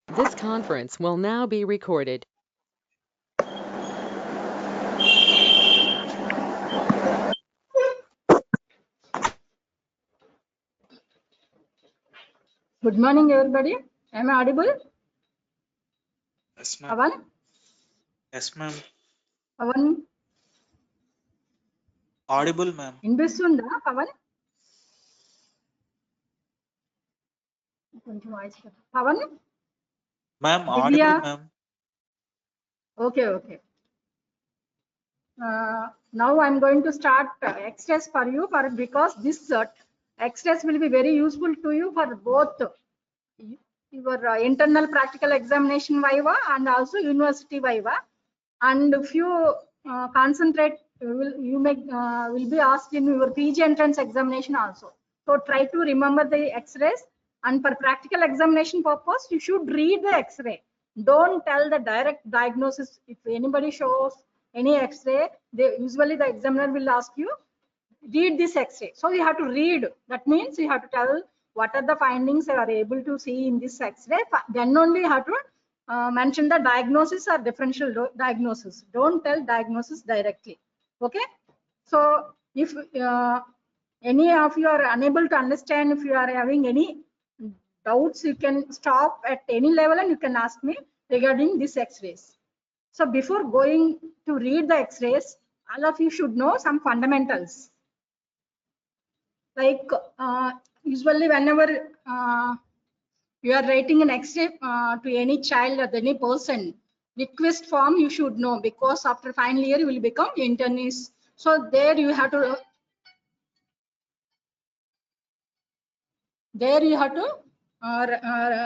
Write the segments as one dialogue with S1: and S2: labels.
S1: This conference will now be recorded.
S2: Good morning, everybody. Am I audible?
S3: Yes, ma'am.
S2: Avan?
S3: Yes, ma'am.
S2: Avan?
S3: Audible, ma'am.
S2: Inbistunda, Avan? Avan?
S3: Ma'am,
S2: Divya?
S3: audible, ma'am.
S2: Okay. Now I'm going to start X-rays for you because this X-rays will be very useful to you for both your internal practical examination viva and also university viva. And if you concentrate, will be asked in your PG entrance examination also. So try to remember the X-rays, and for practical examination purpose, you should read the X-ray. Don't tell the direct diagnosis. If anybody shows any X-ray, usually the examiner will ask you, read this X-ray. So you have to read. That means you have to tell what are the findings you are able to see in this X-ray. Then only you have to mention the diagnosis or differential diagnosis. Don't tell diagnosis directly. Okay. So if any of you are unable to understand, if you are having any doubts, you can stop at any level and you can ask me regarding this X-rays. So before going to read the X-rays, all of you should know some fundamentals. Like usually whenever you are writing an X-ray to any child or any person, request form you should know, because after final year you will become internist. So there you have to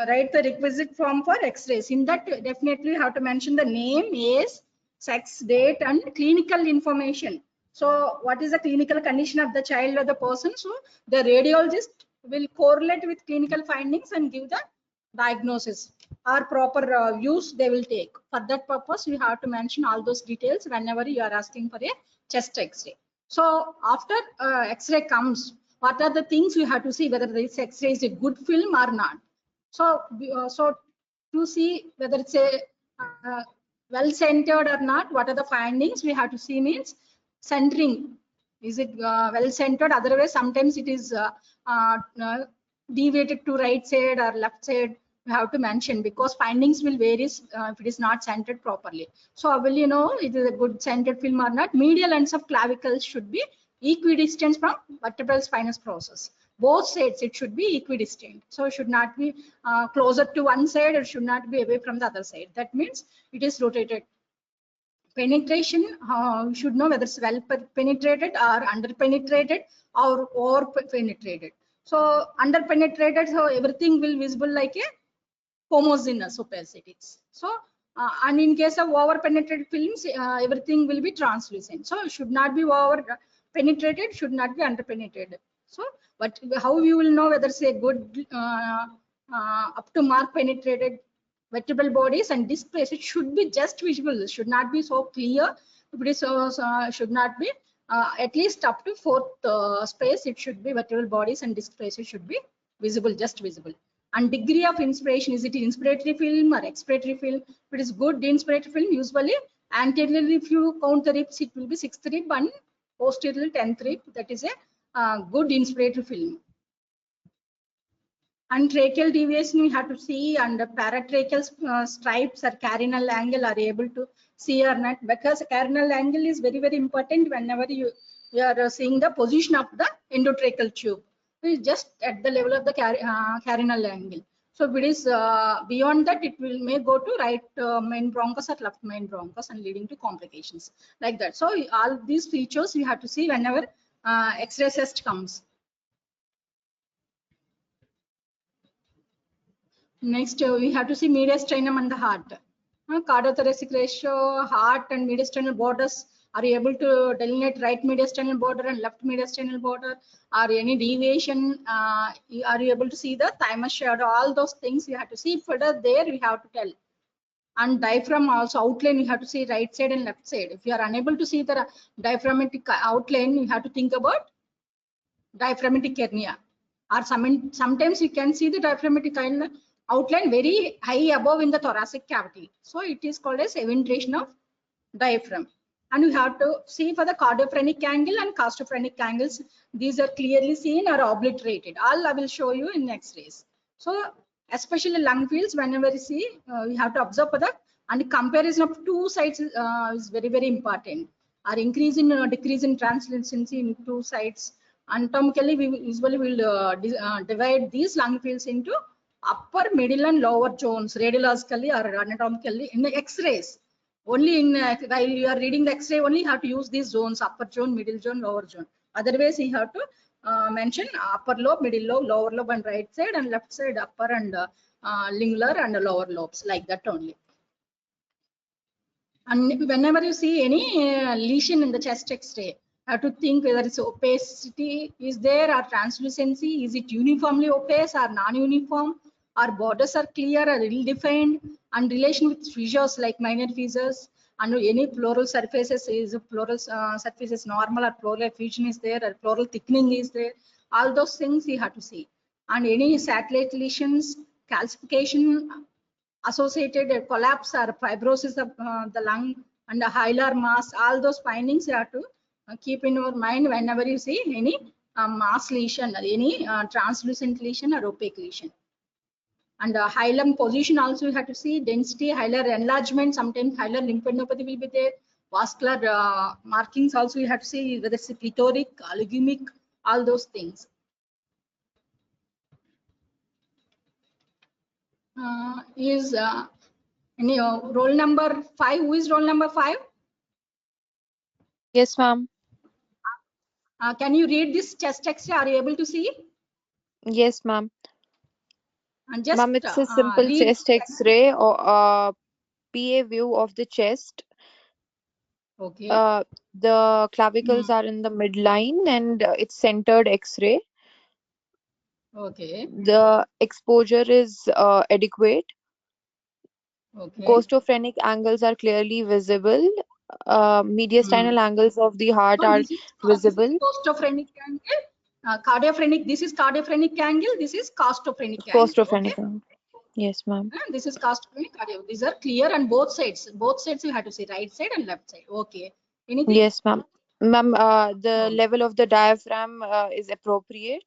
S2: write the requisite form for X-rays. In that, definitely you have to mention the name, age, sex, date, and clinical information. So what is the clinical condition of the child or the person? So the radiologist will correlate with clinical findings and give the diagnosis or proper use they will take. For that purpose, you have to mention all those details whenever you are asking for a chest X-ray. So after X-ray comes, what are the things you have to see whether this X-ray is a good film or not. So to see whether it's a well centered or not, what are the findings we have to see means centering. Is it well centered? Otherwise, sometimes it is deviated to right side or left side. We have to mention, because findings will vary if it is not centered properly. So how will you know it is a good centered film or not? Medial ends of clavicles should be equidistant from vertebral spinous process. Both sides it should be equidistant. So it should not be closer to one side, it should not be away from the other side. That means it is rotated. Penetration, you should know whether it's well penetrated or under penetrated or over penetrated. So under penetrated, so everything will visible like a homogeneous opacities. So and in case of over penetrated films, everything will be translucent. So it should not be over penetrated, should not be under penetrated. So but how you will know whether it's a good up to mark penetrated vertebral bodies and disc place, it should be just visible, it should not be so clear. If it is should not be at least up to fourth space, it should be vertebral bodies and disc places should be visible, just visible. And degree of inspiration, is it inspiratory film or expiratory film? If it is good inspiratory film, usually anteriorly if you count the ribs, it will be 6th rib, and posteriorly 10th rib. That is a good inspiratory film. And tracheal deviation we have to see, and paratracheal stripes or carinal angle are able to see or not, because carinal angle is very important whenever you are seeing the position of the endotracheal tube. It is just at the level of the carinal angle. So if it is beyond that, it will may go to right main bronchus or left main bronchus and leading to complications like that. So all these features you have to see whenever X-ray test comes. Next, we have to see mediastinum and the heart. Cardiothoracic ratio, heart and mediastinal borders, are you able to delineate right mediastinal border and left mediastinal border? Are any deviation? Are you able to see the thymus shadow? All those things you have to see. Further there, we have to tell. And diaphragm also outline, you have to see right side and left side. If you are unable to see the diaphragmatic outline, you have to think about diaphragmatic hernia. Or sometimes you can see the diaphragmatic outline very high above in the thoracic cavity. So it is called as eventration of diaphragm. And we have to see for the cardiophrenic angle and costophrenic angles. These are clearly seen or obliterated. All I will show you in X-rays. So especially lung fields, whenever you see, we have to observe for that. And comparison of two sides is very, very important. Our increase in decrease in translucency in two sides. Anatomically, we usually will divide these lung fields into upper, middle, and lower zones, radiologically or anatomically in the X-rays. Only in while you are reading the X-ray, only you have to use these zones: upper zone, middle zone, lower zone. Otherwise, you have to mention upper lobe, middle lobe, lower lobe, and right side, and left side, upper and lingular and lower lobes, like that only. And whenever you see any lesion in the chest X-ray, have to think whether it's opacity is there or translucency. Is it uniformly opaque or non-uniform? Our borders are clear or ill-defined, and relation with fissures like minor fissures, and any pleural surfaces, is pleural surfaces normal or pleural effusion is there or pleural thickening is there. All those things you have to see. And any satellite lesions, calcification, associated collapse or fibrosis of the lung and the hilar mass, all those findings you have to keep in your mind whenever you see any mass lesion or any translucent lesion or opaque lesion. And hilum position also you have to see, density, hilar enlargement, sometimes hilar lymphadenopathy will be there. Vascular markings also you have to see whether it's plethoric, oligemic, all those things. Is any roll number 5? Who is roll number 5?
S4: Yes, ma'am.
S2: Can you read this chest X-ray? Are you able to see?
S4: Yes, ma'am.
S2: And just
S4: Ma'am, it's a simple
S2: read.
S4: chest X-ray or PA view of the chest.
S2: Okay.
S4: The clavicles are in the midline and it's centered X-ray.
S2: Okay.
S4: The exposure is adequate.
S2: Okay.
S4: Costophrenic angles are clearly visible. Mediastinal angles of the heart
S2: So
S4: are
S2: this is
S4: visible.
S2: costophrenic angle. Cardiophrenic. This is cardiophrenic angle. This is costophrenic angle.
S4: Costophrenic
S2: Okay.
S4: angle. Yes, ma'am.
S2: This is costophrenic cardio. These are clear on both sides. Both sides you have to see, right side and left side. Okay. Anything?
S4: Yes, ma'am. Ma'am, the
S2: Okay.
S4: level of the diaphragm is appropriate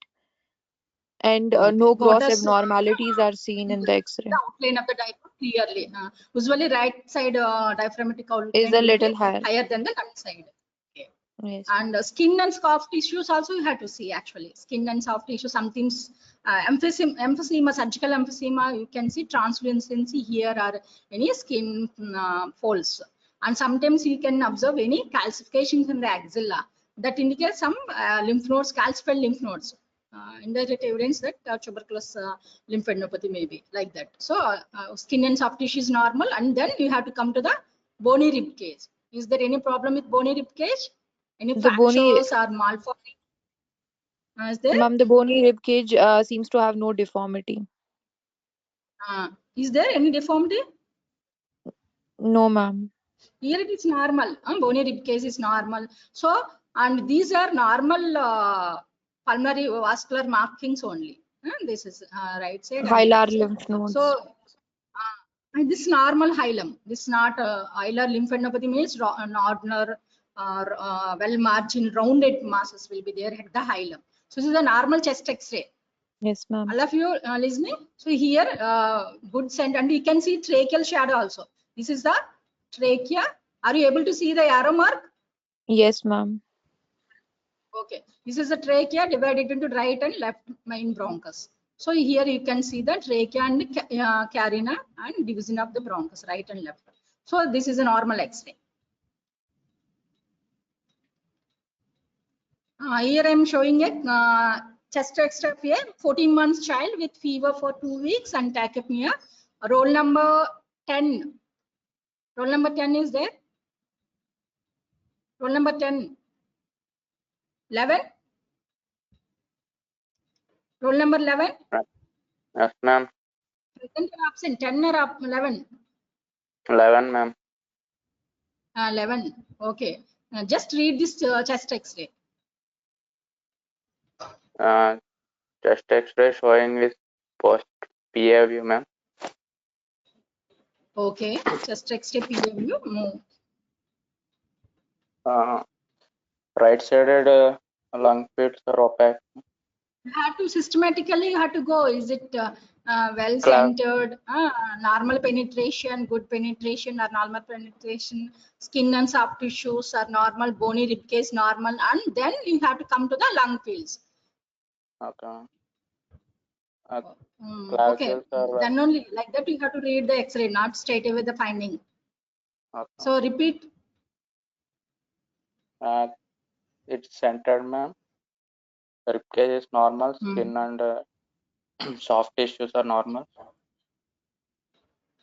S4: and
S2: Okay.
S4: no gross
S2: Borders.
S4: abnormalities are seen in the X-ray.
S2: The outline of the diaphragm clearly. Usually right side diaphragmatic outline
S4: Is a
S2: will be
S4: little higher.
S2: higher than the left side. Okay.
S4: Yes.
S2: And skin and soft tissues also you have to see actually. Skin and soft tissue, sometimes emphysema, surgical emphysema, you can see translucency here or any skin folds. And sometimes you can observe any calcifications in the axilla that indicates some lymph nodes, calcified lymph nodes. Indirect evidence that tuberculous lymphadenopathy may be like that. So skin and soft tissue is normal, and then you have to come to the bony rib cage. Is there any problem with bony rib cage? Any
S4: The bony,
S2: fractures or malforming? Is there?
S4: ma'am, the bony rib cage seems to have no deformity.
S2: Is there any deformity?
S4: No, ma'am.
S2: Here it is normal. Bony rib cage is normal. So, and these are normal pulmonary vascular markings only. This is right side and
S4: Hilar
S2: left side.
S4: lymph nodes.
S2: So, and this normal hilum. This is not hilar lymphadenopathy means nodular or well margin rounded masses will be there at the hilum. So this is a normal chest X-ray.
S4: Yes, ma'am.
S2: All of you listening? So here, good scent, and you can see tracheal shadow also. This is the trachea. Are you able to see the arrow mark?
S4: Yes, ma'am.
S2: Okay. This is the trachea divided into right and left main bronchus. So here you can see the trachea and carina and division of the bronchus, right and left. So this is a normal X-ray. Here I am showing a chest X-ray of a 14 months child with fever for 2 weeks and tachypnea. Roll number 10. Roll number 10 is there. Roll number 10. 11. Roll number 11.
S5: Yes, ma'am.
S2: Present or absent? 10 or 11?
S5: 11, ma'am.
S2: 11. Okay. Just read this chest X-ray.
S5: Chest X-ray showing is post PA view, ma'am.
S2: Okay, chest X-ray PW.
S5: Right-sided lung pits are opaque.
S2: You have to systematically, you have to go. Is it well
S5: Class.
S2: centered, normal penetration, good penetration, or normal penetration, skin and soft tissues are normal, bony rib cage normal, and then you have to come to the lung fields.
S5: Okay.
S2: Okay,
S5: Clavicles are
S2: then only like that you have to read the X-ray, not straight away the finding.
S5: okay.
S2: So repeat.
S5: It's centered, ma'am. Rib cage is normal. Skin and soft tissues are normal.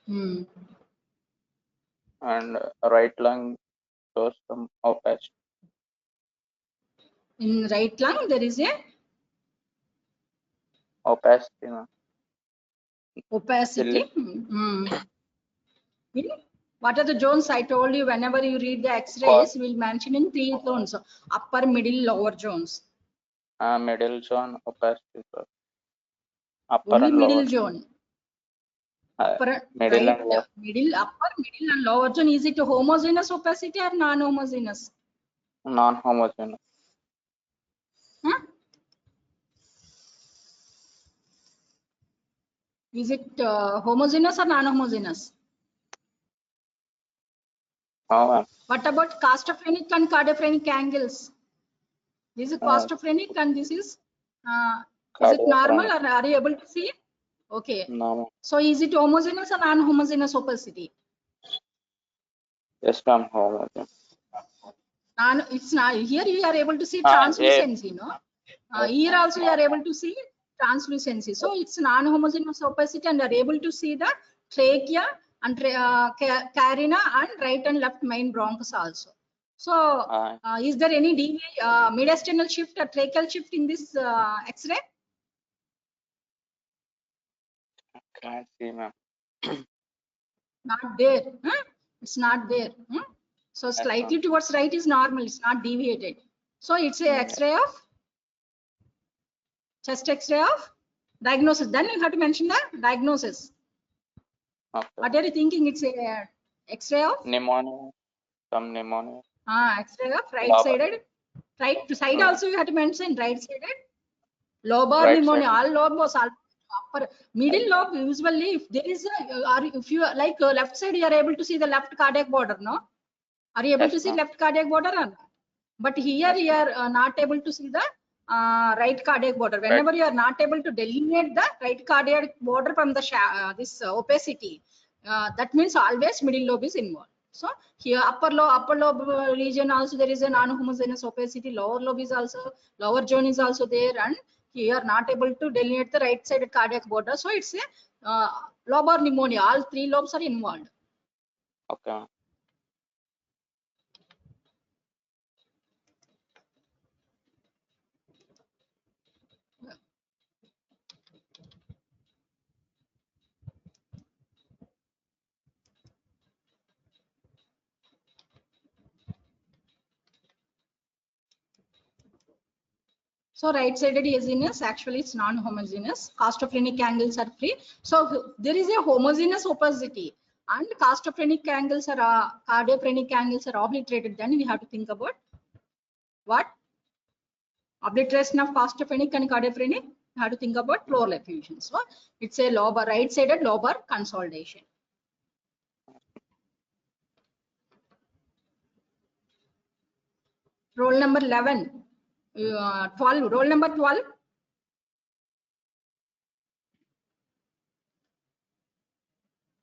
S5: And right lung shows some opacity.
S2: In right lung there is a
S5: Opacity, ma'am.
S2: opacity. What are the zones? I told you whenever you read the X-rays, we'll mention in 3 zones: upper, middle, lower zones.
S5: Middle zone opacity, sir. Upper
S2: Only
S5: and
S2: middle
S5: lower.
S2: zone. Upper,
S5: Middle
S2: right,
S5: and lower.
S2: middle, upper, middle, and lower zone. Is it homogeneous opacity or non-homogeneous?
S5: Non-homogeneous.
S2: Huh? Is it homogeneous or non-homogeneous?
S5: Oh, ma'am.
S2: What about costophrenic and cardiophrenic angles? This is costophrenic and this is it normal or are you able to see? Okay.
S5: No.
S2: So is it homogeneous or non-homogeneous opacity?
S5: Yes, ma'am. Homogeneous.
S2: It's not. Here you are able to see translucency, no? Here also you are able to see translucency. So it's non-homogeneous opacity and you are able to see the trachea and carina and right and left main bronchus also. So is there any mid-external shift or tracheal shift in this X-ray?
S5: Can't see, ma'am.
S2: Not there. Huh? It's not there. So slightly towards right is normal. It's not deviated. So it's a X-ray of chest X-ray of diagnosis. Then you have to mention the diagnosis.
S5: Okay.
S2: What are you thinking? It's a X-ray of
S5: pneumonia. Some pneumonia.
S2: X-ray of right-sided. Right side also you have to mention right-sided. Lobar pneumonia. All lobes, all upper middle lobe. Usually, if there is if you like left side, you are able to see the left cardiac border. No, are you able to see left cardiac border or not? But here you are not able to see the right cardiac border. Whenever you are not able to delineate the right cardiac border from the this opacity, that means always middle lobe is involved. So here upper lobe region also there is a non-homogeneous opacity. Lower lobe is also, lower zone is also there, and you are not able to delineate the right sided cardiac border. So it's a lobar pneumonia. All 3 lobes are involved.
S5: Okay.
S2: So right-sided dizziness, actually it's non-homogeneous. Costophrenic angles are free. So there is a homogeneous opacity, and costophrenic angles are cardiophrenic angles are obliterated. Then we have to think about what? Obliteration of costophrenic and cardiophrenic. We have to think about pleural effusion. So it's a lobar, right-sided lobar consolidation. Roll number 11. 12. Roll number 12.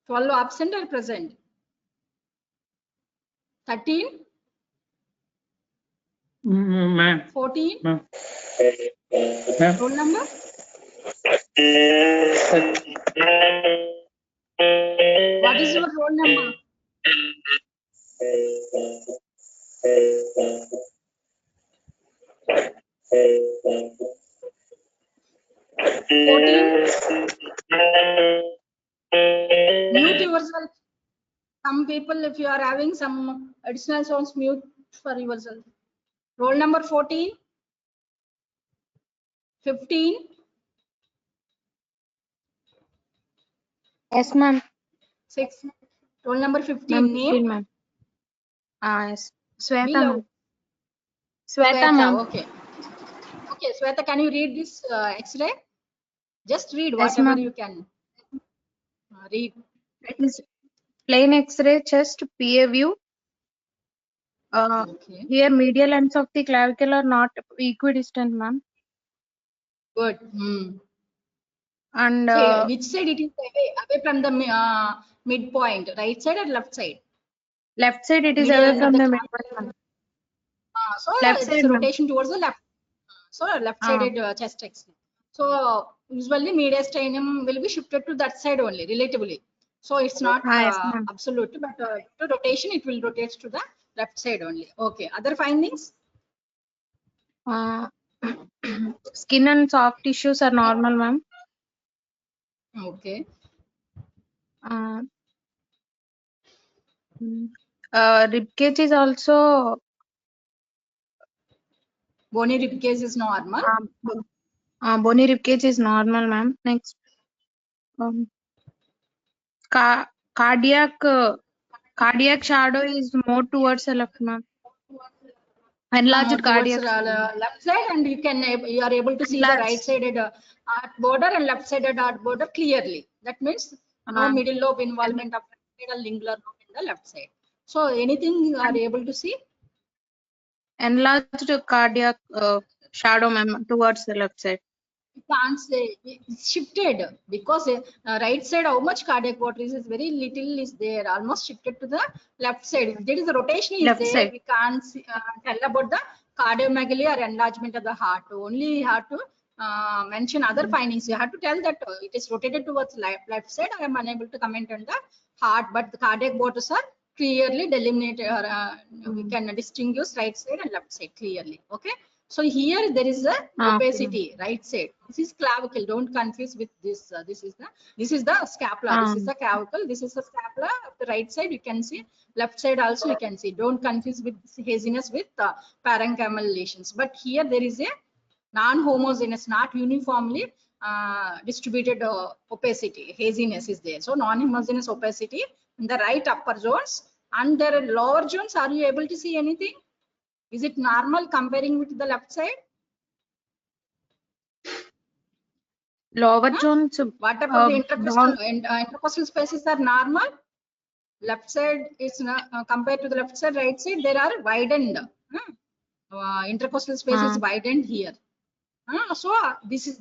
S2: 12 absent or present? 13?
S6: Ma'am.
S2: 14?
S6: Ma'am.
S2: Roll number? What is your roll number? Mute yourself. Some people, if you are having some additional sounds, mute for yourself. Roll number 14, 15.
S7: Yes, ma'am.
S2: 6. Roll number 15,
S6: Ma'am,
S2: name.
S6: 15, ma'am. Yes.
S2: Be
S6: Sweta,
S2: loud.
S6: ma'am. Sweta,
S2: Sweta,
S6: ma'am.
S2: okay. Okay, Sweta, can you read this X-ray? Just read
S6: Yes,
S2: whatever
S6: ma'am.
S2: you can read.
S6: It is plain X-ray chest PA view.
S2: Okay,
S6: Here medial ends of the clavicle are not equidistant, ma'am.
S2: good.
S6: And
S2: So which side it is away from the midpoint, right side or left side?
S6: left side it is
S2: Medial
S6: away
S2: end of
S6: from
S2: the
S6: the
S2: clavicle.
S6: midpoint, ma'am.
S2: So
S6: Left
S2: it is
S6: side, ma'am.
S2: rotation towards the left. So left-sided chest X-ray. So usually mediastinum will be shifted to that side only, relatively. So it's not
S6: Yes, ma'am.
S2: absolute, but to rotation it will rotate to the left side only. Okay. Other findings?
S6: Skin and soft tissues are normal, ma'am.
S2: Okay.
S6: Rib cage is also
S2: Bony rib cage is normal.
S6: bony rib cage is normal, ma'am. Next, cardiac shadow is more towards the left, ma'am. Enlarged
S2: Towards
S6: cardiac shadow.
S2: left side, and you are able to see the
S6: Enlarged.
S2: right-sided heart border and left-sided heart border clearly. That means no middle lobe involvement of lingular lobe in the left side. So anything you are able to see?
S6: Enlarged cardiac shadow, ma'am, towards the left side.
S2: You can't say it's shifted because right side how much cardiac water is very little is there, almost shifted to the left side. If there is a rotation is
S6: Left
S2: there,
S6: side.
S2: we can't tell about the cardiomegaly or enlargement of the heart. Only you have to mention other findings. You have to tell that it is rotated towards left side. I am unable to comment on the heart, but the cardiac waters are clearly delimited, we can distinguish right side and left side clearly. Okay. So here there is a opacity, right side. This is clavicle. Don't confuse with this. This is the scapula. This is the clavicle. This is the scapula. Of the right side you can see. Left side also you can see. Don't confuse with haziness with parenchymal lesions. But here there is a non-homogeneous, not uniformly distributed opacity. Haziness is there. So non-homogeneous opacity in the right upper zones. And there are lower zones. Are you able to see anything? Is it normal comparing with the left side?
S6: Lower zones.
S2: What about the
S6: Down.
S2: intercostal spaces are normal? Left side is compared to the left side, right side, there are widened. Intercostal space is widened here. So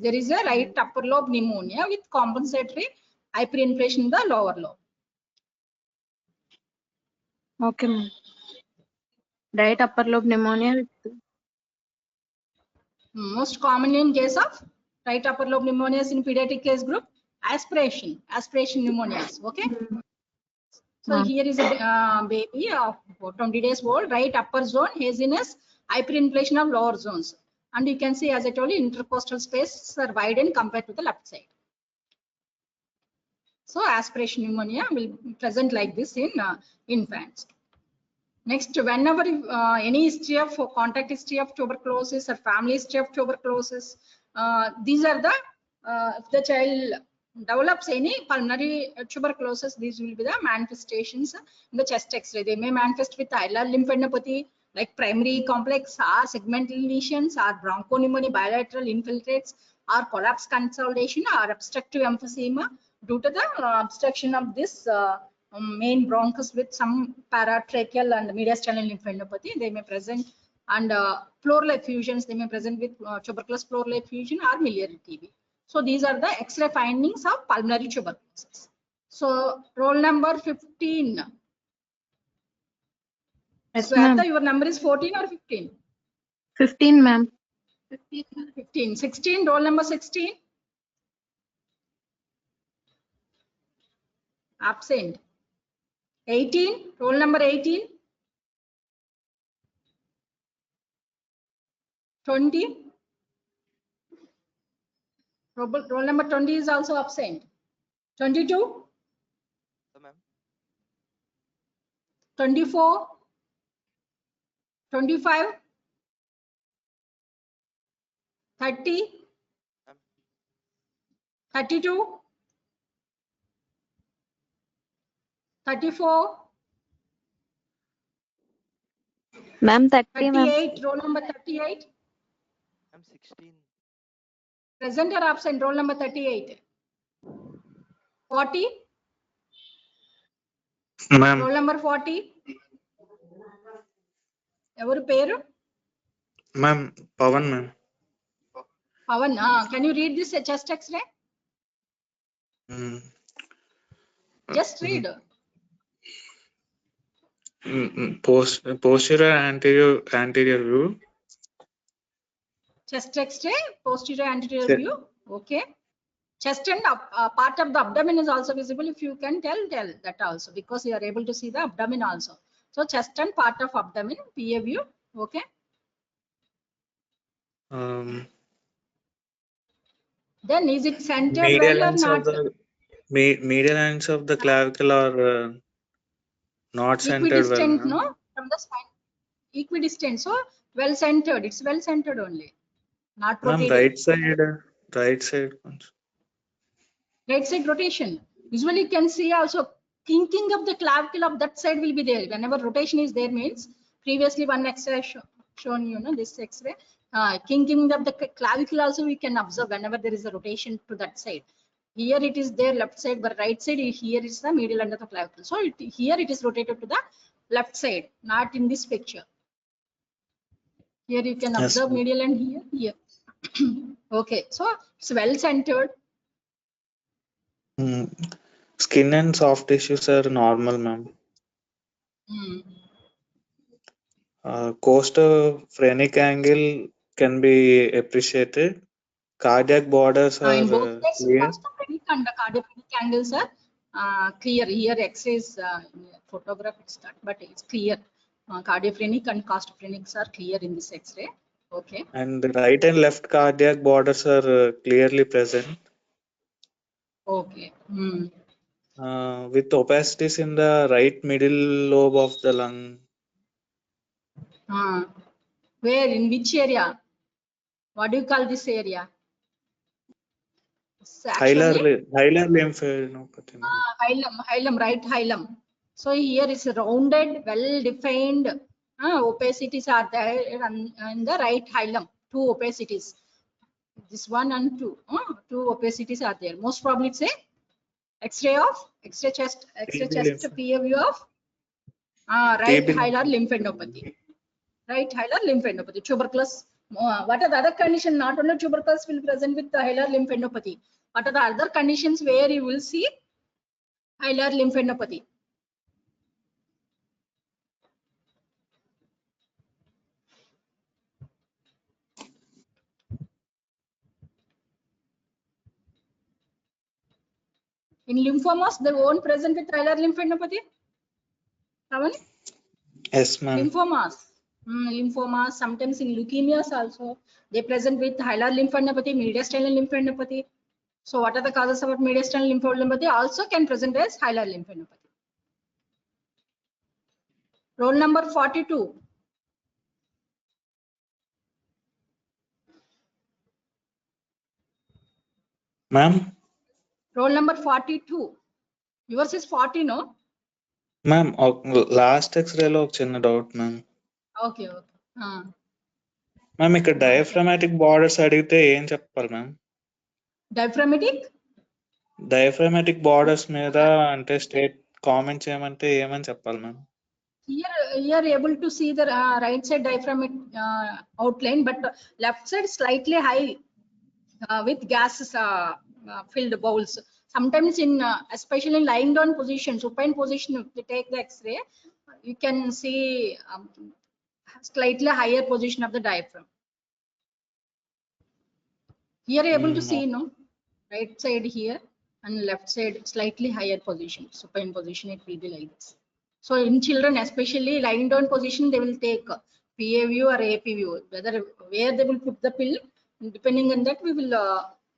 S2: there is a right upper lobe pneumonia with compensatory hyperinflation in the lower lobe.
S6: Okay, ma'am. Right upper lobe pneumonia.
S2: Most commonly in case of right upper lobe pneumonias in pediatric case group, aspiration pneumonias. Okay. So here is a baby of 20 days old, right upper zone, haziness, hyperinflation of lower zones. And you can see, as I told you, intercostal spaces are widened compared to the left side. So aspiration pneumonia will present like this in infants. Next, whenever any history of contact history of tuberculosis or family history of tuberculosis, these are the if the child develops any pulmonary tuberculosis, these will be the manifestations in the chest X-ray. They may manifest with hilar lymphadenopathy, like primary complex, or segmental lesions, or bronchopneumonia, bilateral infiltrates, or collapse consolidation, or obstructive emphysema due to the obstruction of this main bronchus with some paratracheal and mediastinal lymphadenopathy. They may present, and pleural effusions, they may present with tuberculous pleural effusion or miliary TB. So these are the X-ray findings of pulmonary tuberculosis. So roll number 15.
S6: Yes,
S2: Sweta, your number is 14 or 15?
S6: 15, ma'am.
S2: 15. 16, roll number 16. Absent. 18, roll number 18. 20. Roll number 20 is also absent. 22. 24. 25. 30. 32. 34,
S4: Ma'am, 30, ma'am.
S2: 38, roll number 38.
S7: I'm 16.
S2: Present or absent, roll number 38. 40,
S3: Ma'am.
S2: roll number 40. Evaru peru?
S3: Ma'am, Pavan, ma'am.
S2: Pavan, can you read this chest X-ray? Just read.
S3: Posterior anterior view.
S2: Chest X-ray, posterior anterior view. Okay. Chest and part of the abdomen is also visible. If you can tell that also, because you are able to see the abdomen also. So chest and part of abdomen, PA view. Okay. Then is it centered
S3: Medial
S2: well or
S3: ends of
S2: not?
S3: the medial ends of the clavicle are not centered well,
S2: Equidistant,
S3: ma'am.
S2: no, from the spine. Equidistant, so well centered. It's well centered only, not
S3: Ma'am,
S2: rotated.
S3: right side.
S2: Right side rotation. Usually you can see also kinking of the clavicle of that side will be there. Whenever rotation is there means, previously one X-ray shown you know this X-ray, kinking of the clavicle also we can observe whenever there is a rotation to that side. Here it is there left side, but right side here is the medial end of the clavicle. So here it is rotated to the left side, not in this picture. Here you can observe
S3: Yes,
S2: medial end here. Okay, so it's well centered.
S3: Skin and soft tissues are normal, ma'am. Costophrenic angle can be appreciated. Cardiac borders
S2: In both
S3: are
S2: cases,
S3: clear.
S2: costophrenic and cardiophrenic angles are clear. Here, X-rays photograph it's not, but it's clear. Cardiophrenic and costophrenics are clear in this X-ray. Okay.
S3: And the right and left cardiac borders are clearly present.
S2: Okay.
S3: With opacities in the right middle lobe of the lung.
S2: Where? In which area? What do you call this area? It's actually
S3: Hilar lymphadenopathy.
S2: hilum, right hilum. So here is rounded, well-defined opacities are there in the right hilum. Two opacities. This one and two. Two opacities are there. Most probably it's a X-ray chest, PA view of right hilar lymphadenopathy. Right hilar lymphadenopathy. Tuberculous. What are the other conditions? Not only tuberculosis will present with the hilar lymphadenopathy. What are the other conditions where you will see hilar lymphadenopathy? In lymphomas, they won't present with hilar lymphadenopathy. Ravan?
S3: Yes, ma'am.
S2: Lymphomas, sometimes in leukemias also, they present with hilar lymphadenopathy, mediastinal lymphadenopathy. So what are the causes of mediastinal lymphadenopathy? Also can present as hilar lymphadenopathy. Roll number 42.
S3: Ma'am?
S2: Roll number 42. Yours is 40, no?
S3: Ma'am, last X-ray lo chinna doubt, ma'am.
S2: Okay.
S3: Ma'am, ఇక్కడ diaphragmatic borders అడిగితే ఏం చెప్పాలి ma'am? Diaphragmatic borders మీద అంటే state comment చేయమంటే ఏమని చెప్పాలి ma'am?
S2: Here able to see the right side diaphragmatic outline, but left side slightly high with gases filled bowls. Sometimes in especially in lying down position, supine position, if you take the X-ray, you can see slightly higher position of the diaphragm. Here able to see, no, right side here and left side slightly higher position, supine position, it will be like this. So in children, especially lying down position, they will take PA view or AP view, whether where they will put the pill, depending on that we will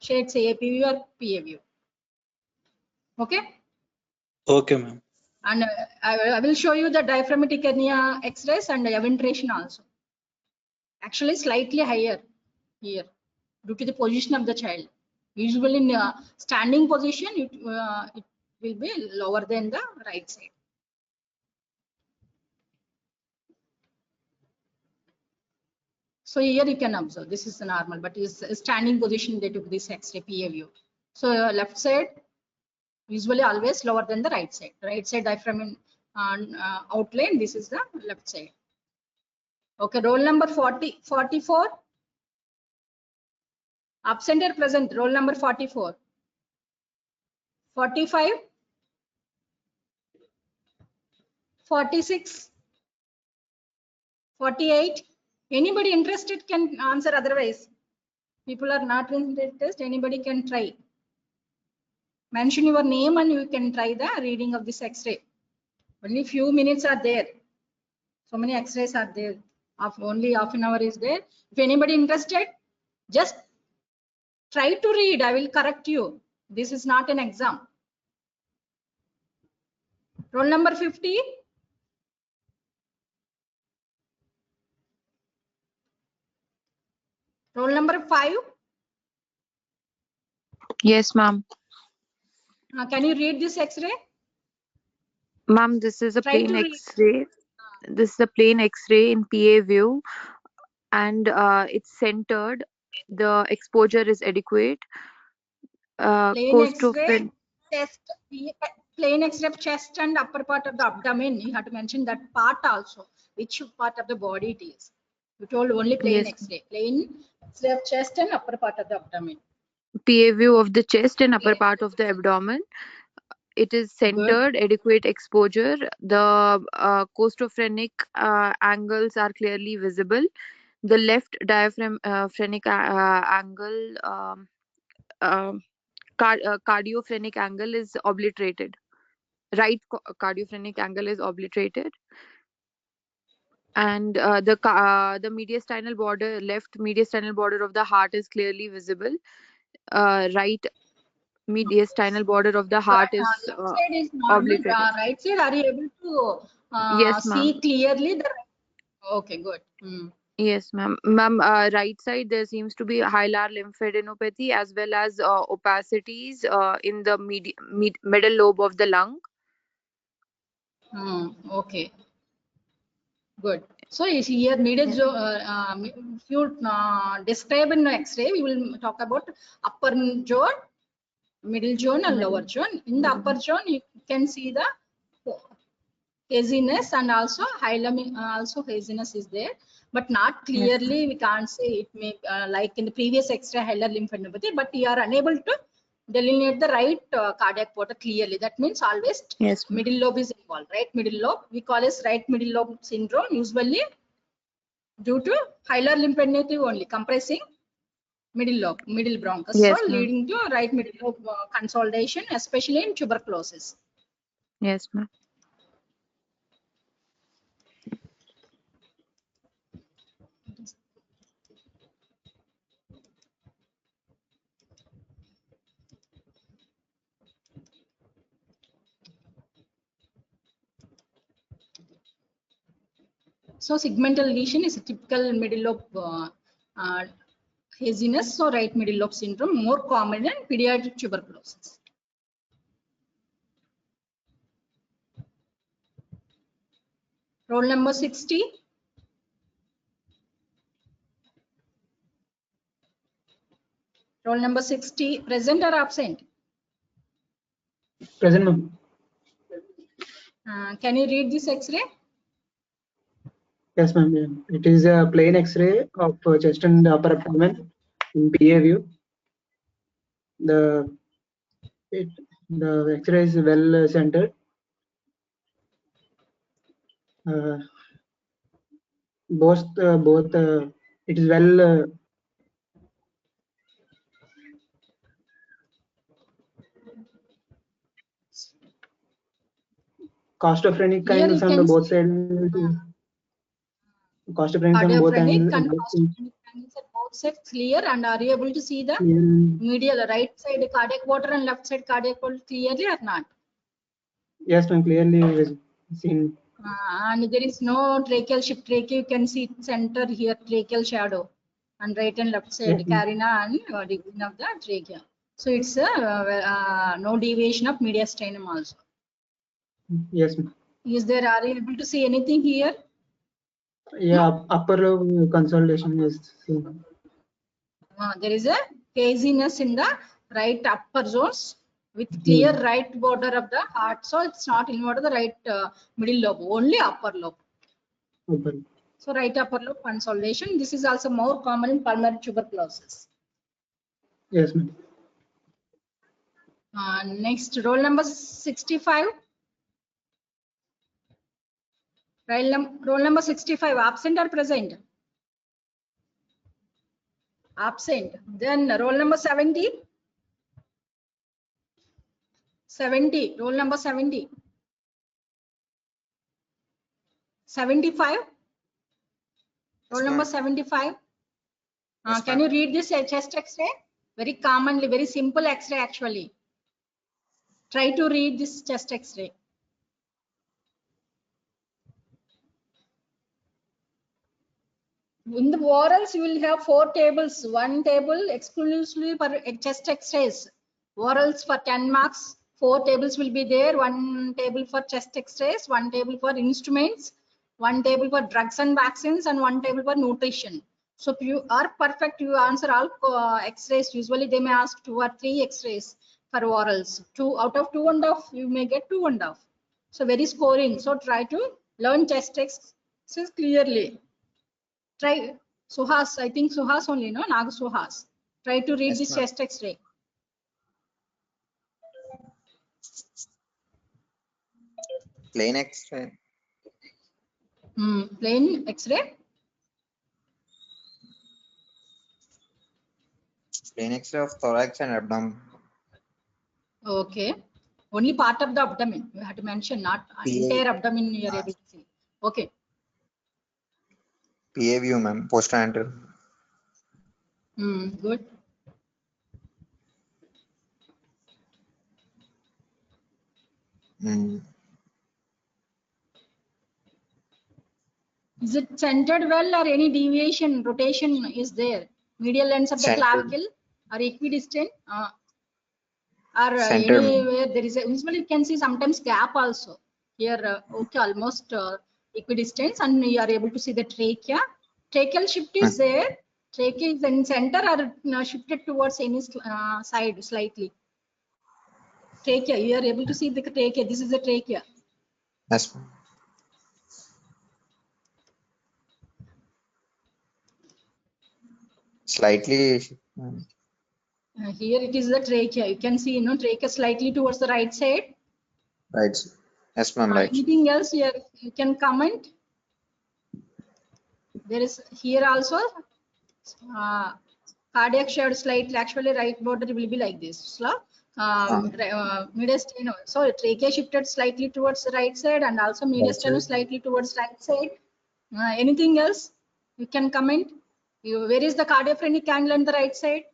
S2: shade say AP view or PA view. Okay.
S3: Okay, ma'am.
S2: And I will show you the diaphragmatic hernia X-rays and eventration also. Actually, slightly higher here due to the position of the child. Usually in standing position, it will be lower than the right side. So here you can observe this is the normal, but is standing position they took this X-ray PA view. So left side usually always lower than the right side. Right side diaphragm in outline. This is the left side. Okay, roll number 44. Absent or present? Roll number 44. 45. 46. 48. Anybody interested can answer, otherwise people are not interested. Anybody can try. Mention your name and you can try the reading of this X-ray. Only few minutes are there. So many X-rays are there. Only half an hour is there. If anybody interested, just try to read. I will correct you. This is not an exam. Roll number 50. Roll number 5.
S4: Yes, ma'am.
S2: Can you read this X-ray?
S4: Ma'am, this is a
S2: Try
S4: plain
S2: to read.
S4: X-ray. This is a plain X-ray in PA view, and it's centered. The exposure is adequate.
S2: Plain X-ray, chest, plain X-ray of chest and upper part of the abdomen. You have to mention that part also, which part of the body it is. You told only plain
S4: Yes.
S2: X-ray. Plain X-ray of chest and upper part of the abdomen.
S4: PA view of the chest and upper part of the abdomen. It is centered, adequate exposure. The costophrenic angles are clearly visible. The left diaphragmatic angle, cardiophrenic angle is obliterated. Right cardiophrenic angle is obliterated. And the mediastinal border, left mediastinal border of the heart is clearly visible. Right mediastinal border of the heart is
S2: left side is normal.
S4: obliterated.
S2: Right side, are you able to
S4: Yes,
S2: see
S4: ma'am.
S2: clearly? Okay, good.
S4: Yes, ma'am. Ma'am, right side there seems to be hilar lymphadenopathy as well as opacities in the middle lobe of the lung.
S2: Okay, good. So is here middle zone. If you describe in X-ray, we will talk about upper zone, middle zone, and lower zone. In the upper zone, you can see the haziness and also hilum, also haziness is there, but not clearly. We can't say it may like in the previous X-ray hilar lymphadenopathy, but we are unable to delineate the right cardiac portal clearly. That means always middle lobe is involved, right? Middle lobe, we call as right middle lobe syndrome, usually due to hilar lymphadenopathy only, compressing middle lobe, middle bronchus,
S4: Yes,
S2: so
S4: ma'am.
S2: leading to right middle lobe consolidation, especially in tuberculosis.
S4: Yes, ma'am.
S2: So segmental lesion is a typical middle lobe haziness. So right middle lobe syndrome more common in pediatric tuberculosis. Roll number 60. Roll number 60. Present or absent?
S8: Present, ma'am.
S2: Can you read this X-ray?
S8: Yes, ma'am. It is a plain X-ray of chest and upper abdomen in PA view. The X-ray is well centered. Both it is well costophrenic
S2: Here
S8: angles
S2: you
S8: on
S2: can
S8: both
S2: see,
S8: sides. Costophrenic on both
S2: cardiophrenic and
S8: angles.
S2: costophrenic angles at both sides clear, and are you able to see the medial right side cardiac water and left side cardiac water clearly or not?
S8: Yes, ma'am. Clearly seen.
S2: And there is no tracheal shift. Trachea, you can see center here, tracheal shadow, and right and left side,
S8: Yes,
S2: carina and division of the trachea. So it's no deviation of mediastinum also.
S8: Yes, ma'am.
S2: Is there, are you able to see anything here?
S8: Yeah, upper lobe consolidation is seen.
S2: There is a haziness in the right upper zones with clear right border of the heart. So it's not inward the right middle lobe, only upper lobe.
S8: Upper.
S2: So right upper lobe consolidation. This is also more common in pulmonary tuberculosis.
S8: Yes, ma'am.
S2: Next, roll number 65. Roll number 65, absent or present? Absent. Then roll number 70. 70. Roll number 70. 75. Roll number 75. Can you read this chest X-ray? Very commonly, very simple X-ray actually. Try to read this chest X-ray. In the orals, you will have 4 tables. 1 table exclusively for chest X-rays. Orals for 10 marks. 4 tables will be there. 1 table for chest X-rays, 1 table for instruments, 1 table for drugs and vaccines, and 1 table for nutrition. So if you are perfect, you answer all X-rays. Usually they may ask 2 or 3 X-rays for orals. 2 out of 2.5, you may get 2.5. So very scoring. So try to learn chest X-rays clearly. Try Suhas, I think Suhas only, no? Nag Suhas. Try to read this chest X-ray.
S9: Plain X-ray.
S2: Plain X-ray.
S9: Plain X-ray of thorax and abdomen.
S2: Okay. Only part of the abdomen. You have to mention, not entire abdomen you are able to see. Okay.
S9: PA view, ma'am. Post-anterior.
S2: Good. Is it centered well or any deviation, rotation is there? Medial ends of the
S9: Centered.
S2: clavicle are equidistant? Or
S9: Centered.
S2: anywhere there is a, usually you can see sometimes gap also. Here, okay, almost equidistant, and you are able to see the trachea. Tracheal shift is there. Trachea is in center or shifted towards any side slightly. Trachea, you are able to see the trachea. This is the trachea.
S9: Yes, ma'am. Slightly.
S2: Here it is the trachea. You can see, trachea slightly towards the right side.
S9: Right. Yes, ma'am. Right.
S2: Anything else here you can comment? There is here also cardiac shared slightly. Actually, right border will be like this. So, mediastinum. So trachea shifted slightly towards the right side, and also mediastinum slightly towards right side. Anything else you can comment? Where is the cardiophrenic angle on the right side?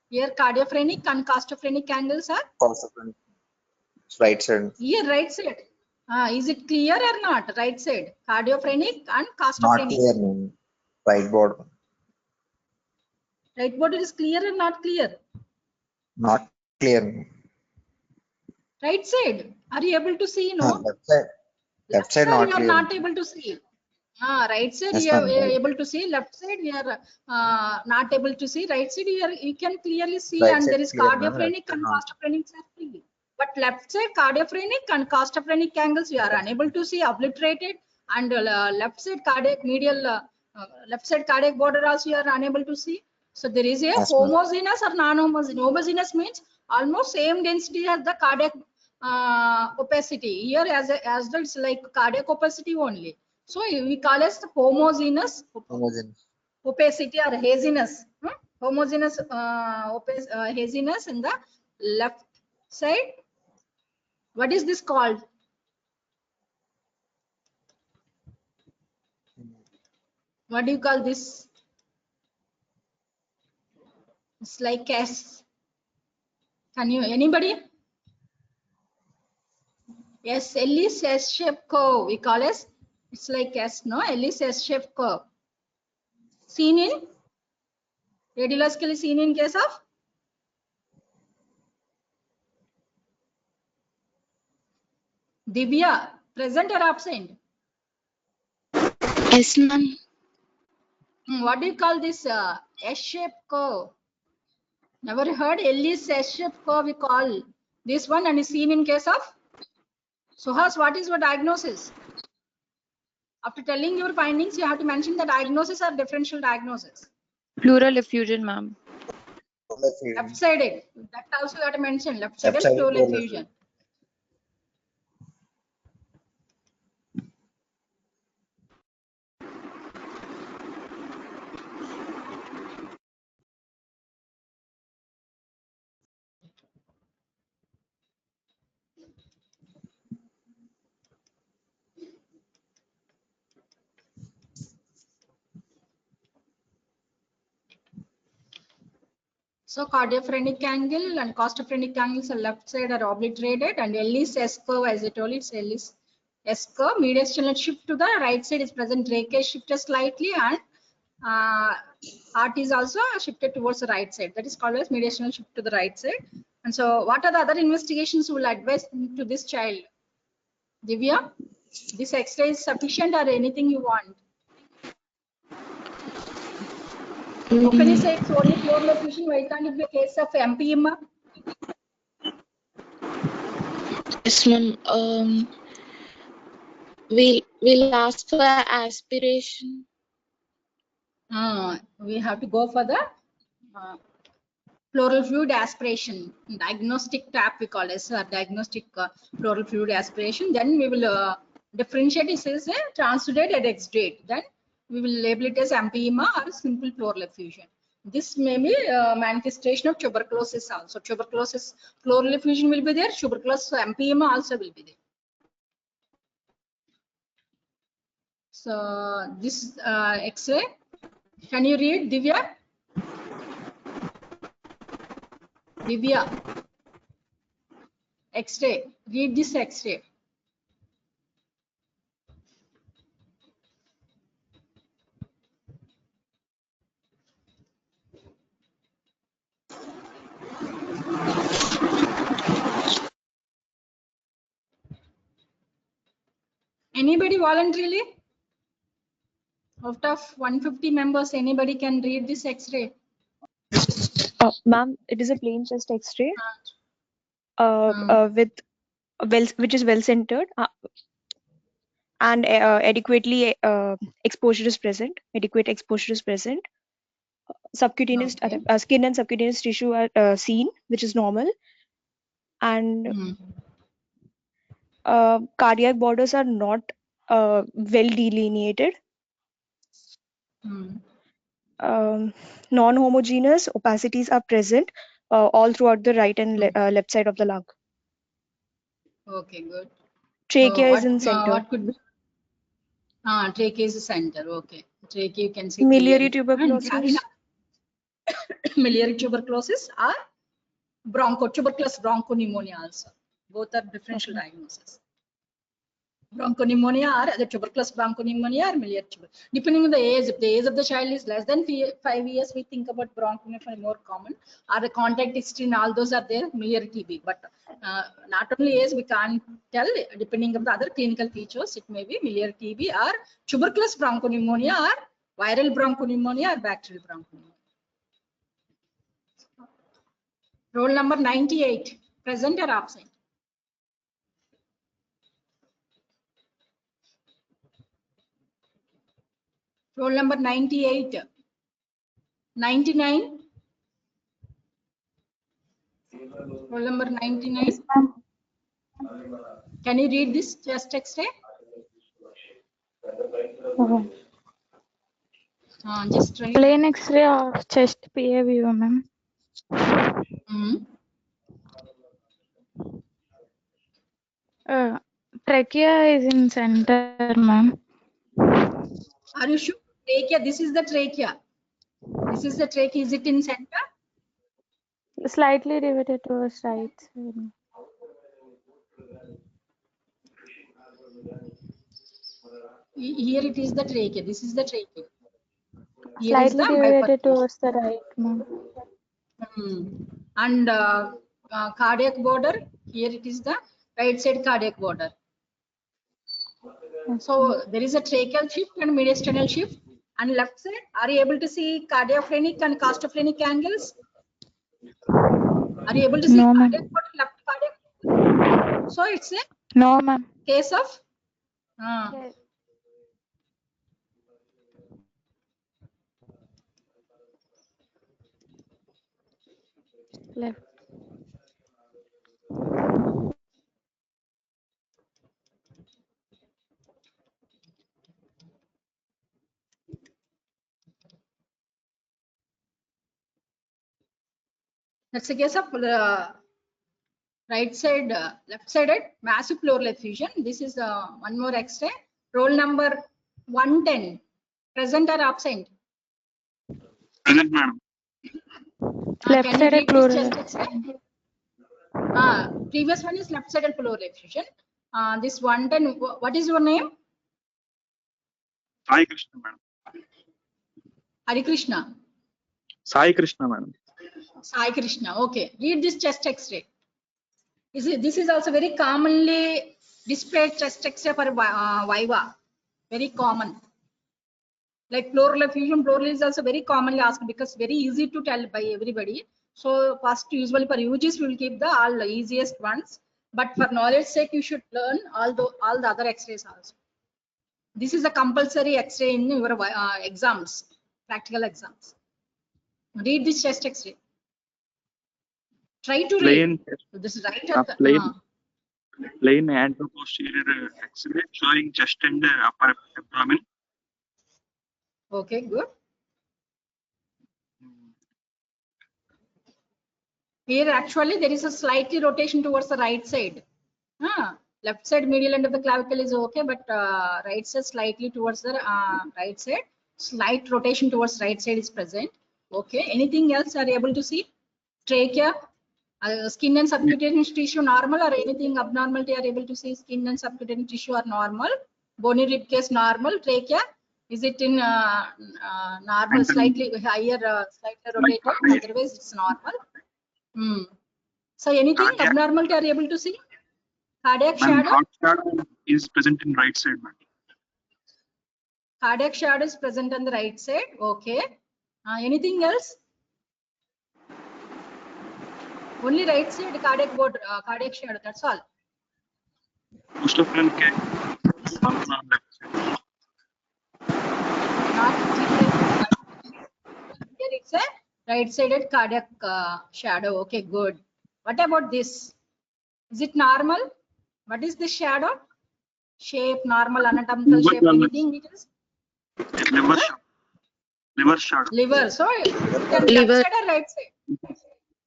S2: Here cardiophrenic and costophrenic angles are?
S9: Right side.
S2: Here right side. Is it clear or not? Right side. Cardiophrenic and costophrenic.
S9: Not clear, ma'am. Right border.
S2: Right border is clear or not clear?
S9: Not clear, ma'am.
S2: Right side. Are you able to see? No.
S9: Left side. Left side not
S2: you are
S9: clear.
S2: not able to see. Right side
S9: Yes,
S2: you are
S9: ma'am.
S2: able to see. Left side we are not able to see. Right side you can clearly see,
S9: Right
S2: and
S9: side
S2: there is
S9: clear, ma'am.
S2: cardiophrenic
S9: Left
S2: and
S9: side
S2: costophrenic clear. But left side cardiophrenic and costophrenic angles you are unable to see, obliterated, and left side cardiac medial left side cardiac border also you are unable to see. So there is a
S9: Yes, ma'am.
S2: homogeneous or non-homogeneous. Homogeneous means almost same density as the cardiac opacity. Here as well it's like cardiac opacity only. So we call it homogeneous opacity or haziness. Homogeneous haziness in the left side. What is this called? What do you call this? It's like S. Can you, anybody? Yes, Ellis S-shaped curve. We call it. It's like S, no? Ellis S-shaped curve. Seen in? Radiologically seen in case of? Divya, present or absent?
S6: Yes, ma'am.
S2: What do you call this S-shaped curve? Never heard Ellis S-shaped curve we call this one, and is seen in case of Suhas. What is your diagnosis? After telling your findings, you have to mention the diagnosis or differential diagnosis.
S4: Pleural effusion, ma'am.
S2: Left-sided. That also you have to mention. Left-sided
S9: Left-sided
S2: pleural
S9: pleural
S2: effusion. So cardiophrenic angle and costophrenic angles on left side are obliterated, and Ellis S curve, as I told you, it's Ellis S curve. Mediastinal shift to the right side is present. Trachea shifted slightly, and heart is also shifted towards the right side. That is called as mediastinal shift to the right side. And so, what are the other investigations you will advise to this child? Divya, this X-ray is sufficient, or anything you want? How can you say it's only pleural effusion? Why can't it be a case of empyema?
S10: Yes, ma'am. We'll ask for aspiration.
S2: We have to go for the pleural fluid aspiration, diagnostic tap we call it, diagnostic pleural fluid aspiration. Then we will differentiate it as a transudate and exudate. Then we will label it as empyema or simple pleural effusion. This may be manifestation of tuberculosis also. Tuberculosis pleural effusion will be there. Tuberculosis empyema also will be there. So this X-ray, can you read, Divya? Divya, X-ray, read this X-ray. Anybody voluntarily? Out of 150 members, anybody can read this X-ray?
S11: Ma'am, it is a plain chest X-ray which is well centered and adequately exposure is present. Adequate exposure is present. Subcutaneous skin and subcutaneous tissue are seen, which is normal, and cardiac borders are not well delineated. Non-homogeneous opacities are present all throughout the right and left side of the lung.
S2: Okay, good.
S11: Trachea is in center.
S2: What could be? Trachea is the center. Okay, trachea you can see
S11: Miliary
S2: clearly.
S11: tuberculosis.
S2: Miliary tuberculosis or tuberculous bronchopneumonia also. Both are differential diagnoses. Bronchopneumonia or the tuberculous bronchopneumonia or miliary tuberculosis. Depending on the age, if the age of the child is less than 5 years, we think about bronchopneumonia more common. Or the contact history and all those are there, miliary TB. But not only age, we can't tell, depending on the other clinical features, it may be miliary TB or tuberculous bronchopneumonia or viral bronchopneumonia or bacterial bronchopneumonia. Roll number 98, present or absent? Roll number 98. 99. Roll number 99. Can you read this chest X-ray? Just try.
S12: Plain X-ray of chest PA view, ma'am. Trachea is in center, ma'am.
S2: Are you sure? Trachea. This is the trachea. This is the trachea. Is it in center?
S12: Slightly riveted towards right side.
S2: Here it is the trachea. This is the trachea. Here
S12: Slightly
S2: is the
S12: riveted towards the right, ma'am.
S2: And cardiac border. Here it is the right side cardiac border. So there is a tracheal shift and mediastinal shift. And left side, are you able to see cardiophrenic and costophrenic angles? Are you able to see
S12: No, ma'am.
S2: cardiac port, left cardiac? So it's a
S12: No, ma'am.
S2: case of
S12: Yes. Left.
S2: that's a case of right side, left sided massive pleural effusion. This is one more X-ray. Roll number 110. Present or absent?
S13: Present, madam.
S12: Left
S2: Can you
S12: sided
S2: read this
S12: pleural
S2: chest
S12: effusion.
S2: X-ray? Previous one is left sided pleural effusion. This 110. What is your name?
S13: Sai Krishna, madam.
S2: Hari Krishna.
S13: Sai Krishna, madam.
S2: Sai Krishna. Okay. Read this chest X-ray. This is also very commonly displayed chest X-ray for Viva. Very common. Like pleural effusion, pleural is also very commonly asked because very easy to tell by everybody. So first, usually for UGs, we will keep the all the easiest ones. But for knowledge sake, you should learn all the other X-rays also. This is a compulsory X-ray in your exams, practical exams. Read this chest X-ray. Try to
S13: Plain,
S2: read. This is right at the
S13: plain anteroposterior X-ray showing chest and upper abdomen.
S2: Okay, good. Here actually there is a slightly rotation towards the right side. Left side medial end of the clavicle is okay, but right side slightly towards the right side. Slight rotation towards right side is present. Okay. Anything else are you able to see? Trachea, skin and subcutaneous tissue normal or anything abnormality are able to see? Skin and subcutaneous tissue are normal. Bony rib case normal. Trachea, is it in normal, slightly higher, slightly rotated? Otherwise it's normal. So anything abnormality are you able to see? Cardiac shadow?
S13: Heart shadow is present in right side, madam.
S2: Cardiac shadow is present on the right side. Okay. Anything else? Only right side cardiac board, cardiac shadow. That's all.
S13: Most of them can on left side.
S2: Not here it's a right-sided cardiac shadow. Okay, good. What about this? Is it normal? What is this shadow? Shape, normal, anatomical shape, anything it is?
S13: Liver shadow. Liver shadow.
S2: Liver. So it can be left side or right side?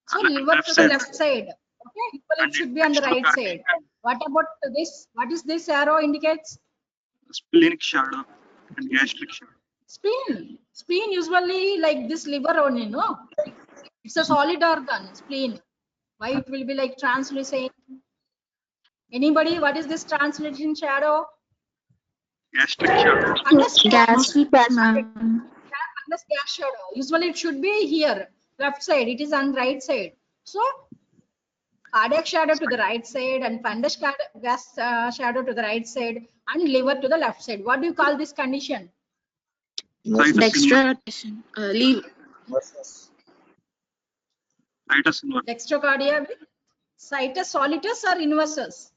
S2: So liver to the left side. Okay, equally it should be on the right side. What about this? What is this arrow indicates?
S13: Splenic shadow and gastric shadow.
S2: Spleen usually like this liver only, no? It's a solid organ, spleen. Why it will be like translucent? Anybody? What is this translucent shadow?
S13: Gastric shadow.
S12: Gastric,
S2: Gas shadow. Usually it should be here, left side. It is on right side. So cardiac shadow to the right side and fundus gas shadow to the right side and liver to the left side. What do you call this condition?
S10: Dextrotation. Leave.
S2: Dextrocardia with situs solitus or inversus?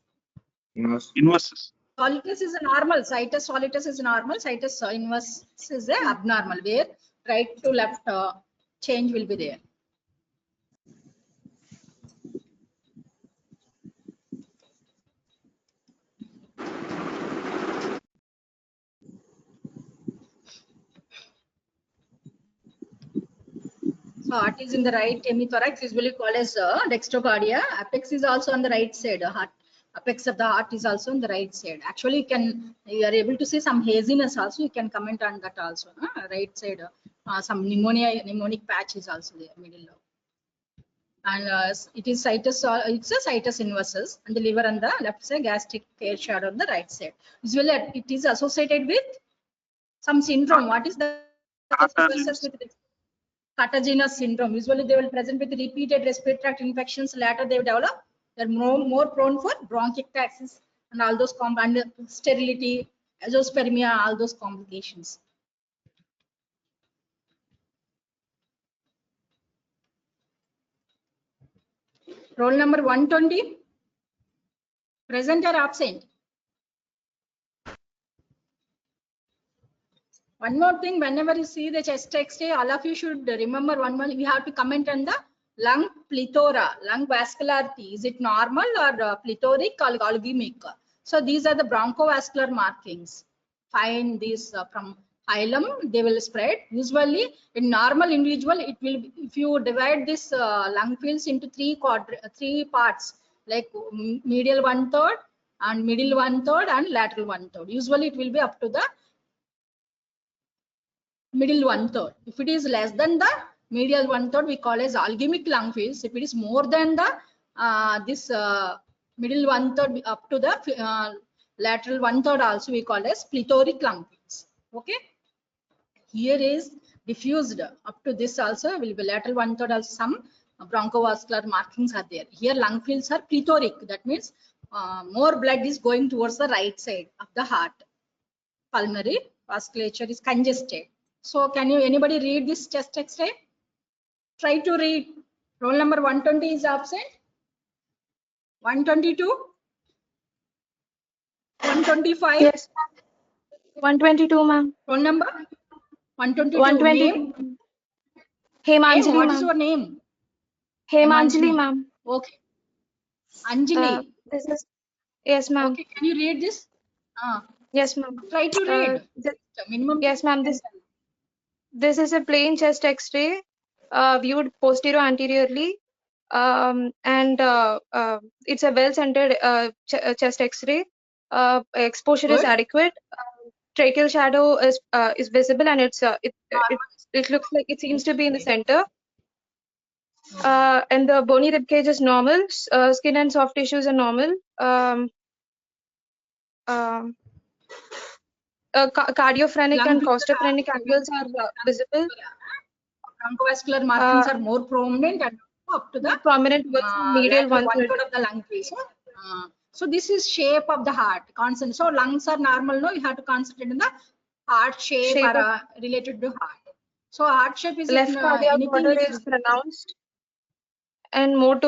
S13: Inversus.
S2: Solitus is a normal. Situs solitus is normal. Situs inversus is a abnormal, where right to left change will be there. So heart is in the right hemithorax, usually called as dextrocardia. Apex is also on the right side. Heart, apex of the heart is also on the right side. Actually, you are able to see some haziness also. You can comment on that also. Right side, some pneumonic patch is also there, middle lobe. And it is situs. It's a situs inversus, and the liver on the left side, gastric air shadow on the right side. Usually, it is associated with some syndrome. What is the inversus with cardiac syndrome? Usually they will present with repeated respiratory tract infections. Later they will develop. They're more prone for bronchiectasis and all those sterility, azoospermia, all those complications. Roll number 120. Present or absent? One more thing, whenever you see the chest X-ray, all of you should remember one more, we have to comment on the lung plethora, lung vascularity. Is it normal or plethoric or algemic? So these are the bronchovascular markings. Find these from hilum, they will spread. Usually in normal individual, it will, if you divide this lung fields into three parts, like medial 1/3 and middle 1/3 and lateral 1/3. Usually it will be up to the middle 1/3. If it is less than the medial 1/3, we call as algemic lung fields. If it is more than the middle 1/3 up to the lateral 1/3 also, we call as plethoric lung fields. Okay. Here is diffused up to this also will be lateral 1/3 also, some bronchovascular markings are there. Here lung fields are plethoric. That means more blood is going towards the right side of the heart. Pulmonary vasculature is congested. So can you, anybody read this chest X-ray? Try to read. Roll number 120 is absent. 122. 125.
S11: Yes. 122, ma'am.
S2: Roll number 122.
S11: 122.
S2: Name?
S11: Hemanjali,
S2: What is
S11: ma'am.
S2: your name?
S11: Hemanjali, ma'am.
S2: Okay. Anjali.
S11: This is, yes, ma'am.
S2: Okay. Can you read this?
S11: Yes, ma'am.
S2: Try to read. Minimum.
S11: Yes, ma'am. This is a plain chest X-ray viewed posterior anteriorly, and it's a well-centered chest X-ray. Exposure is
S2: Good.
S11: adequate. Tracheal shadow is visible, and it looks like it seems to be in the center. And the bony rib cage is normal. Skin and soft tissues are normal. Cardiophrenic and costophrenic angles are visible.
S2: Bronchovascular markings are more prominent and up to the
S11: prominent medial
S2: 1/3 of the lung field. So this is shape of the heart. Constant. So lungs are normal. No, you have to concentrate in the heart shape or related to heart. So heart shape is
S11: left cardiac border is pronounced and more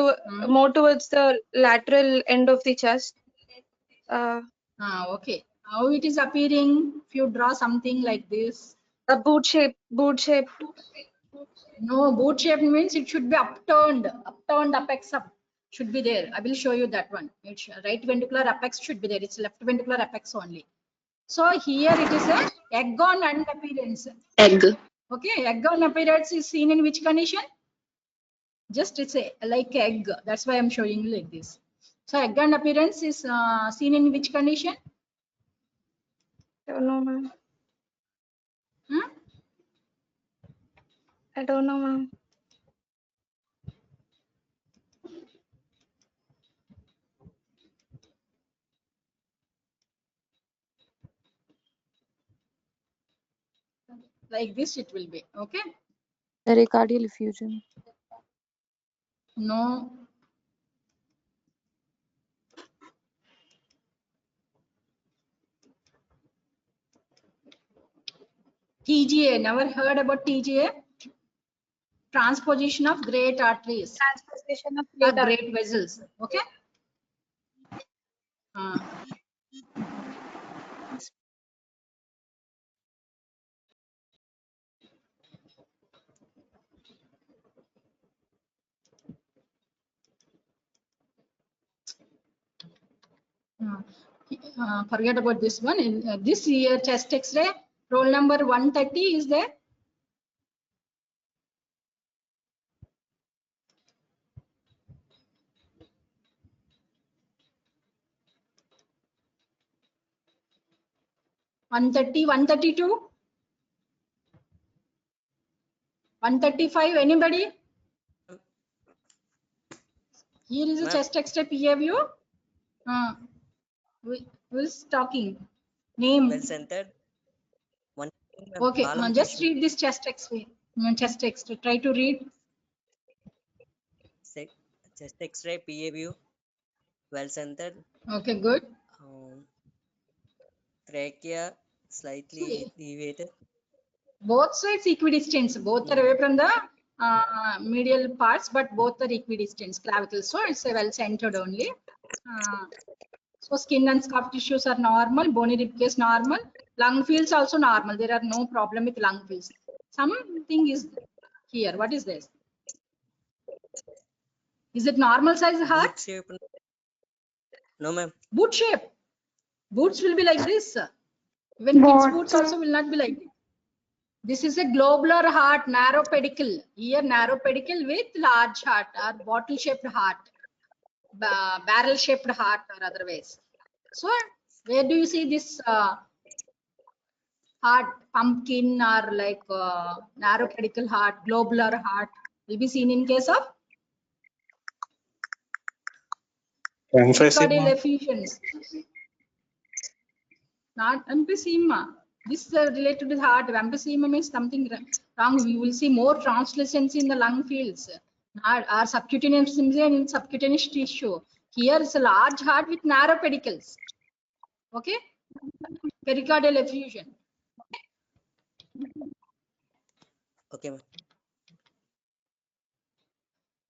S11: towards the lateral end of the chest.
S2: Okay. How it is appearing? If you draw something like this.
S11: A boot shape.
S2: No, boot shape means it should be upturned apex up should be there. I will show you that one. It's right ventricular apex should be there. It's left ventricular apex only. So here it is a egg-on end appearance.
S10: Egg.
S2: Okay, egg-on appearance is seen in which condition? Just it's a like egg. That's why I'm showing you like this. So egg-on appearance is seen in which condition?
S11: I don't know, ma'am. I don't know, ma'am.
S2: Like this it will be. Okay.
S4: Pericardial effusion.
S2: No. TGA. Never heard about TGA? Transposition of great arteries.
S11: Transposition of
S2: great vessels. Okay. Forget about this one. In this year chest X-ray, roll number 130 is there. (130), 132, 135. Anybody? Here is a chest X-ray PA view. Who is talking? Name.
S14: Well centered.
S2: Okay, just read this chest X-ray. Chest X-ray. Try to read.
S14: Chest X-ray PA view. Well centered.
S2: Okay, good.
S14: Trachea slightly elevated.
S2: Both sides equidistant. Both are away from the medial parts, but both are equidistant clavicle. So it's a well centered only. So skin and scar tissues are normal, bony rib cage normal, lung fields also normal. There are no problem with lung fields. Something is here. What is this? Is it normal size heart?
S14: Boot shape. No, ma'am.
S2: Boot shape. Boots will be like this. Even kids' boots also will not be like this. This is a globular heart, narrow pedicle. Here, narrow pedicle with large heart or bottle-shaped heart, barrel-shaped heart or otherwise. So, where do you see this heart, pumpkin or like narrow pedicle heart, globular heart will be seen in case of pericardial effusions. Not emphysema. This is related to the heart. Emphysema means something wrong. We will see more translucency in the lung fields. Our subcutaneous in subcutaneous tissue. Here is a large heart with narrow pedicles. Okay, pericardial effusion.
S14: Okay, ma'am.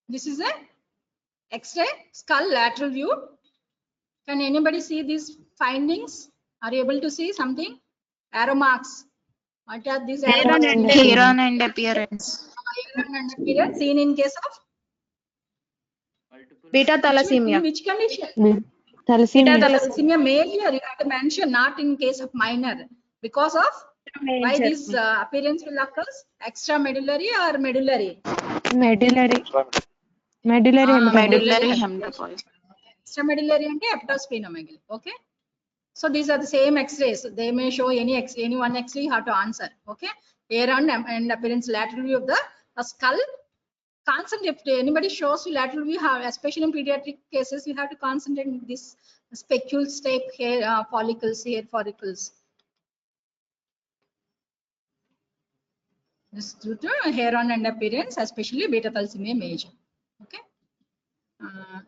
S2: This is a X-ray skull lateral view. Can anybody see these findings? Are you able to see something? Arrow marks. What are these arrow marks?
S6: Heron and appearance.
S2: Heron and appearance seen in case of
S6: Beta thalassemia.
S2: in which condition?
S6: Thalassemia.
S2: Thalassemia major. You have to mention, not in case of minor. Because of why this appearance will occur? Extramedullary or medullary?
S12: Medullary. Medullary hematopoiesis.
S2: Extramedullary and hepatosplenomegaly. Okay. So these are the same X-rays. They may show any one X-ray you have to answer. Okay. Heron and appearance lateral view of the skull. Concentrate. If anybody shows you lateral view, especially in pediatric cases, you have to concentrate on this specules type hair follicles, hair follicles. This due to heron and appearance, especially beta thalassemia major. Okay.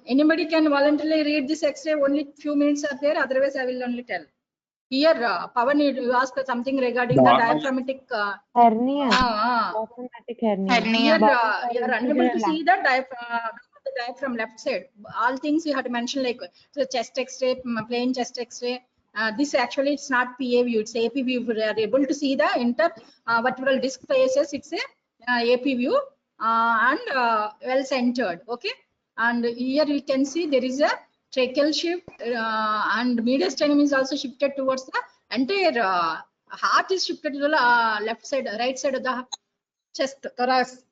S2: Anybody can voluntarily read this X-ray. Only few minutes are there. Otherwise, I will only tell. Here, Pawan, you asked something regarding the diaphragmatic
S12: hernia. Diaphragmatic hernia.
S2: Here, you are unable to see the diaphragm left side. All things you have to mention, like the chest X-ray, plain chest X-ray. This actually it's not PA view, it's AP view. We are able to see the intervertebral disc faces. It's a AP view and well centered. Okay, and here you can see there is a tracheal shift and mediastinum is also shifted towards the entire heart is shifted to the left side, right side of the chest, thorax.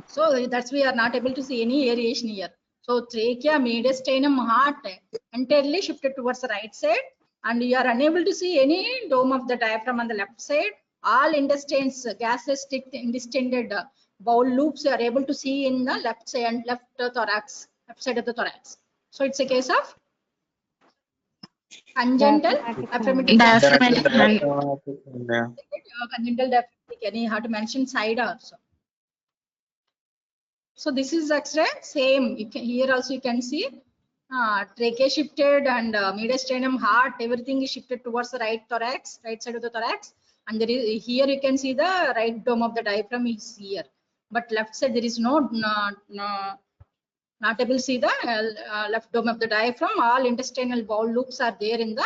S2: So that's we are not able to see any aeration here. So trachea, mediastinum, heart entirely shifted towards the right side, and you are unable to see any dome of the diaphragm on the left side. All intestines, gases, distended bowel loops you are able to see in the left side, left thorax, left side of the thorax. So it's a case of congenital diaphragmatic congenital diaphragmatic. Any have to mention side also. So this is X-ray. Same. You can, here also you can see trachea shifted and mediastinum, heart, everything is shifted towards the right thorax, right side of the thorax. And there is here you can see the right dome of the diaphragm is here, but left side there is not able to see the left dome of the diaphragm. All intestinal bowel loops are there in the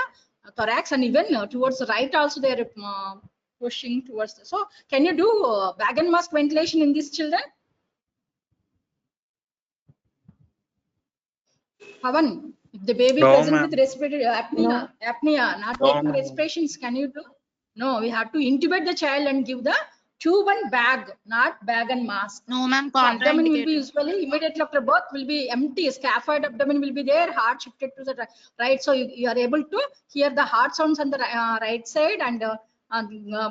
S2: thorax, and even towards the right also they are pushing towards the. So can you do bag and mask ventilation in these children? Pavan, if the baby present with respiratory apnea, not taking respirations, can you do? No, we have to intubate the child and give the tube and bag, not bag and mask.
S6: No, ma'am.
S2: So abdomen will be usually immediately after birth will be empty. Scaphoid abdomen will be there, heart shifted to the right. So you are able to hear the heart sounds on the right side and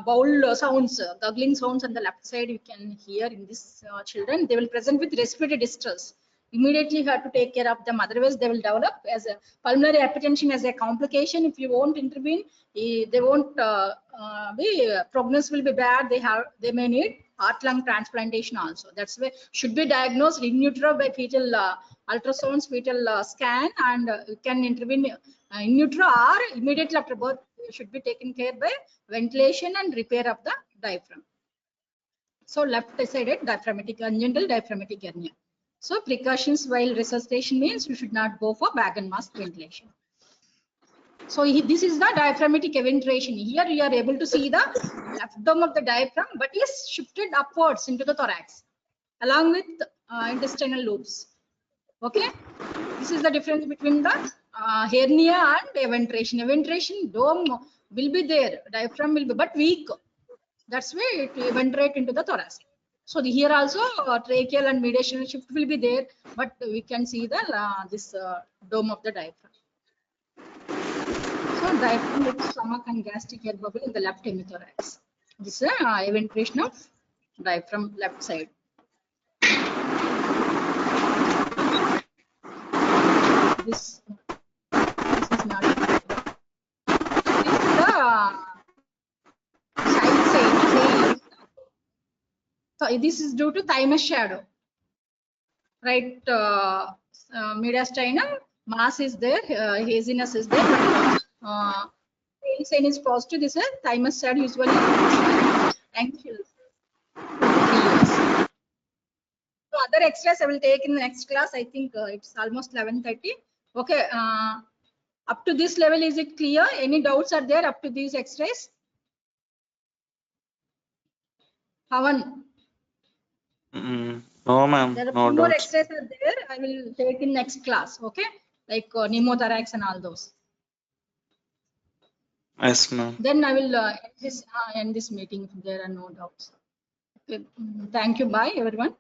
S2: bowel sounds, gurgling sounds on the left side. You can hear in these children. They will present with respiratory distress. Immediately you have to take care of them, otherwise they will develop as a pulmonary hypertension as a complication. If you won't intervene, they won't prognosis will be bad. They may need heart lung transplantation also. That's why should be diagnosed in utero by fetal ultrasounds, fetal scan, and you can intervene in utero or immediately after birth. Should be taken care by ventilation and repair of the diaphragm. So left-sided diaphragmatic, congenital diaphragmatic hernia. So precautions while resuscitation means you should not go for bag and mask ventilation. So this is the diaphragmatic eventration. Here you are able to see the left dome of the diaphragm, but is shifted upwards into the thorax, along with intestinal loops. Okay, this is the difference between the hernia and eventration. Eventration dome will be there, diaphragm will be, but weak. That's why it will eventrate into the thorax. So here also tracheal and mediastinal shift will be there, but we can see the this dome of the diaphragm. So diaphragm with stomach and gastric air bubble in the left hemithorax. This is eventration of diaphragm left side. This is not. This is the side. So this is due to thymus shadow. Right, mediastinum mass is there, haziness is there, but sign is positive. This is thymus shadow usually anxious. So other X-rays I will take in the next class. I think it's almost 11:30. Okay, up to this level, is it clear? Any doubts are there up to these X-rays? Pawan.
S3: No, ma'am.
S2: There are
S3: No
S2: few more
S3: doubts.
S2: X-rays are there. I will take in next class. Okay, like pneumothorax and all those.
S3: Yes, ma'am.
S2: Then I will end this meeting if there are no doubts. Okay. Thank you. Bye, everyone.